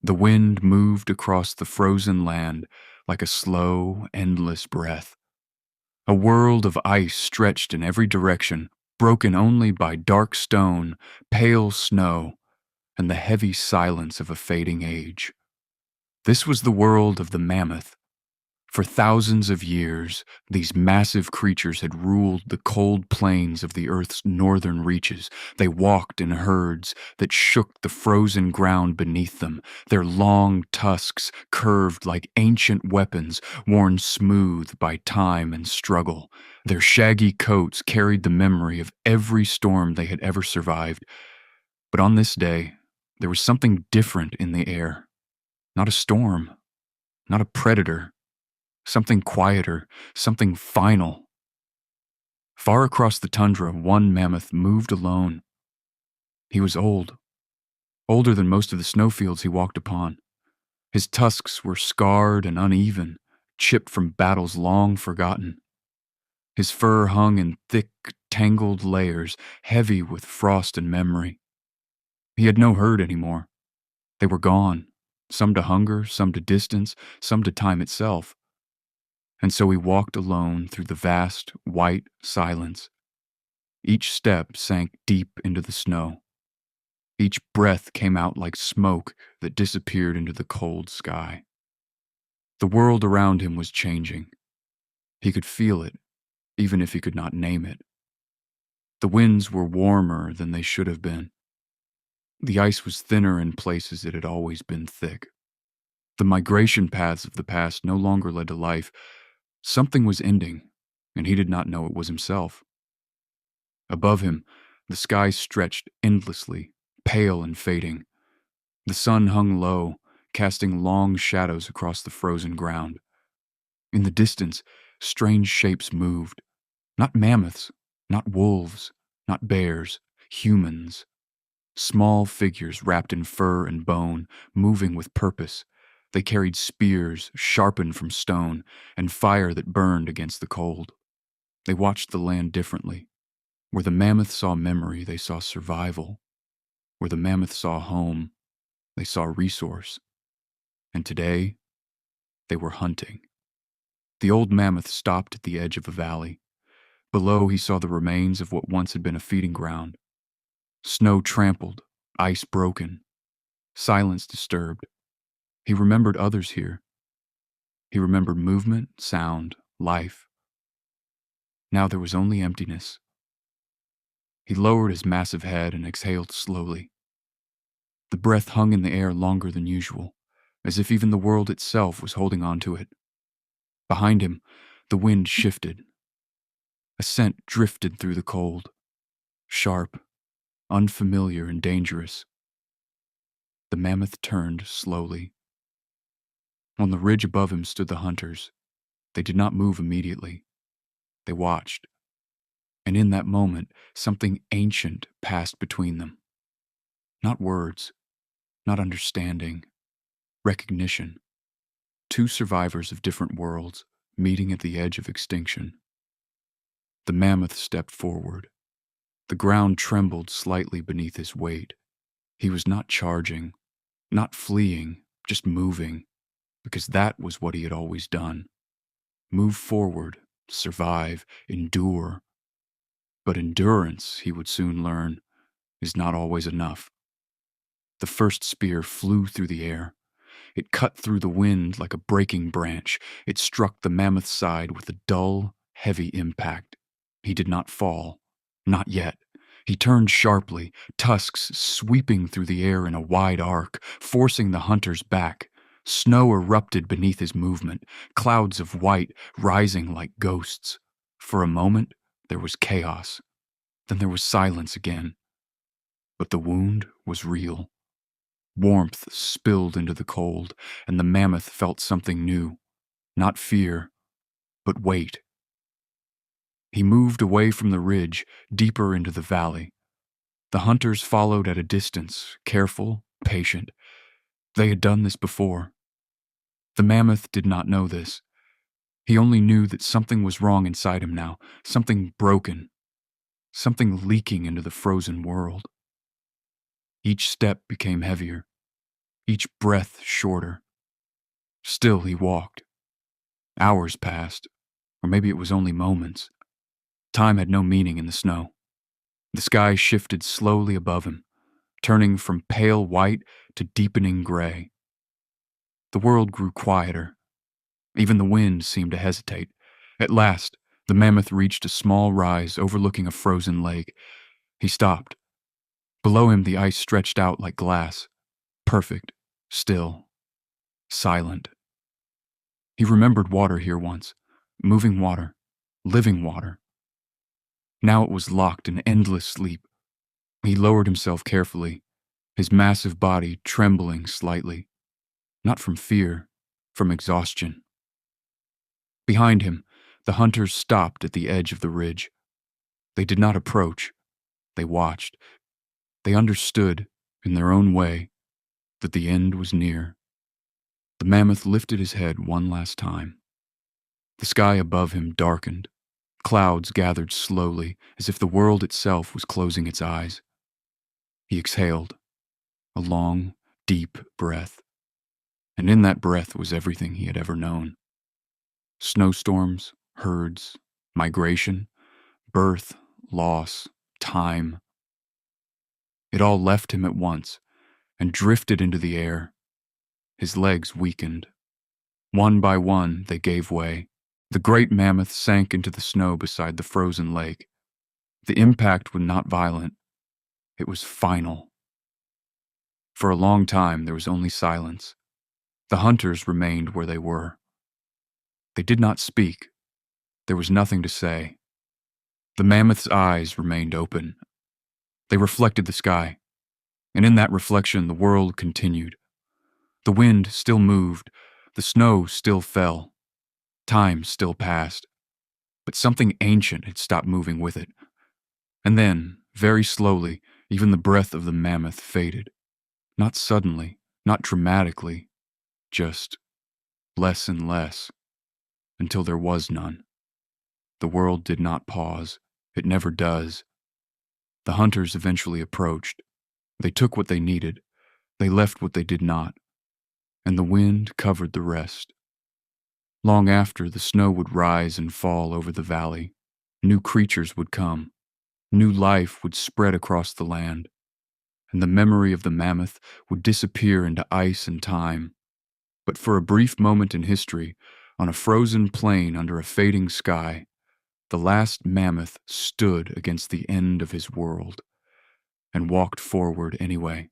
The wind moved across the frozen land like a slow, endless breath. A world of ice stretched in every direction, broken only by dark stone, pale snow, and the heavy silence of a fading age. This was the world of the mammoth. For thousands of years, these massive creatures had ruled the cold plains of the Earth's northern reaches. They walked in herds that shook the frozen ground beneath them, their long tusks curved like ancient weapons worn smooth by time and struggle. Their shaggy coats carried the memory of every storm they had ever survived. But on this day, there was something different in the air. Not a storm, not a predator. Something quieter, something final. Far across the tundra, one mammoth moved alone. He was old, older than most of the snowfields he walked upon. His tusks were scarred and uneven, chipped from battles long forgotten. His fur hung in thick, tangled layers, heavy with frost and memory. He had no herd anymore. They were gone, some to hunger, some to distance, some to time itself. And so he walked alone through the vast, white silence. Each step sank deep into the snow. Each breath came out like smoke that disappeared into the cold sky. The world around him was changing. He could feel it, even if he could not name it. The winds were warmer than they should have been. The ice was thinner in places it had always been thick. The migration paths of the past no longer led to life. Something was ending, and he did not know it was himself. Above him, the sky stretched endlessly, pale and fading. The sun hung low, casting long shadows across the frozen ground. In the distance, strange shapes moved. Not mammoths, not wolves, not bears, humans. Small figures wrapped in fur and bone, moving with purpose. They carried spears sharpened from stone and fire that burned against the cold. They watched the land differently. Where the mammoth saw memory, they saw survival. Where the mammoth saw home, they saw resource. And today, they were hunting. The old mammoth stopped at the edge of a valley. Below, he saw the remains of what once had been a feeding ground. Snow trampled, ice broken, silence disturbed. He remembered others here. He remembered movement, sound, life. Now there was only emptiness. He lowered his massive head and exhaled slowly. The breath hung in the air longer than usual, as if even the world itself was holding on to it. Behind him, the wind shifted. A scent drifted through the cold, sharp, unfamiliar, and dangerous. The mammoth turned slowly. On the ridge above him stood the hunters. They did not move immediately. They watched. And in that moment, something ancient passed between them. Not words, not understanding, recognition. Two survivors of different worlds meeting at the edge of extinction. The mammoth stepped forward. The ground trembled slightly beneath his weight. He was not charging, not fleeing, just moving, because that was what he had always done. Move forward, survive, endure. But endurance, he would soon learn, is not always enough. The first spear flew through the air. It cut through the wind like a breaking branch. It struck the mammoth's side with a dull, heavy impact. He did not fall. Not yet. He turned sharply, tusks sweeping through the air in a wide arc, forcing the hunters back. Snow erupted beneath his movement, clouds of white rising like ghosts. For a moment, there was chaos. Then there was silence again. But the wound was real. Warmth spilled into the cold, and the mammoth felt something new. Not fear, but weight. He moved away from the ridge, deeper into the valley. The hunters followed at a distance, careful, patient. They had done this before. The mammoth did not know this. He only knew that something was wrong inside him now, something broken, something leaking into the frozen world. Each step became heavier. each breath shorter. Still he walked. Hours passed, or maybe it was only moments. Time had no meaning in the snow. The sky shifted slowly above him, turning from pale white to deepening gray. The world grew quieter. Even the wind seemed to hesitate. At last, the mammoth reached a small rise overlooking a frozen lake. He stopped. Below him, the ice stretched out like glass, perfect, still, silent. He remembered water here once, moving water, living water. Now it was locked in endless sleep. He lowered himself carefully, his massive body trembling slightly, not from fear, from exhaustion. Behind him, the hunters stopped at the edge of the ridge. They did not approach. They watched. They understood, in their own way, that the end was near. The mammoth lifted his head one last time. The sky above him darkened. Clouds gathered slowly, as if the world itself was closing its eyes. He exhaled, a long, deep breath. And in that breath was everything he had ever known. Snowstorms, herds, migration, birth, loss, time. It all left him at once and drifted into the air. His legs weakened. One by one, they gave way. The great mammoth sank into the snow beside the frozen lake. The impact was not violent. It was final. For a long time, there was only silence. The hunters remained where they were. They did not speak. There was nothing to say. The mammoth's eyes remained open. They reflected the sky, and in that reflection, the world continued. The wind still moved. The snow still fell. Time still passed. But something ancient had stopped moving with it. And then, very slowly, even the breath of the mammoth faded. Not suddenly, not dramatically, just less and less, until there was none. The world did not pause. It never does. The hunters eventually approached. They took what they needed. They left what they did not. And the wind covered the rest. Long after, the snow would rise and fall over the valley. New creatures would come. New life would spread across the land. And the memory of the mammoth would disappear into ice and time. But for a brief moment in history, on a frozen plain under a fading sky, the last mammoth stood against the end of his world and walked forward anyway.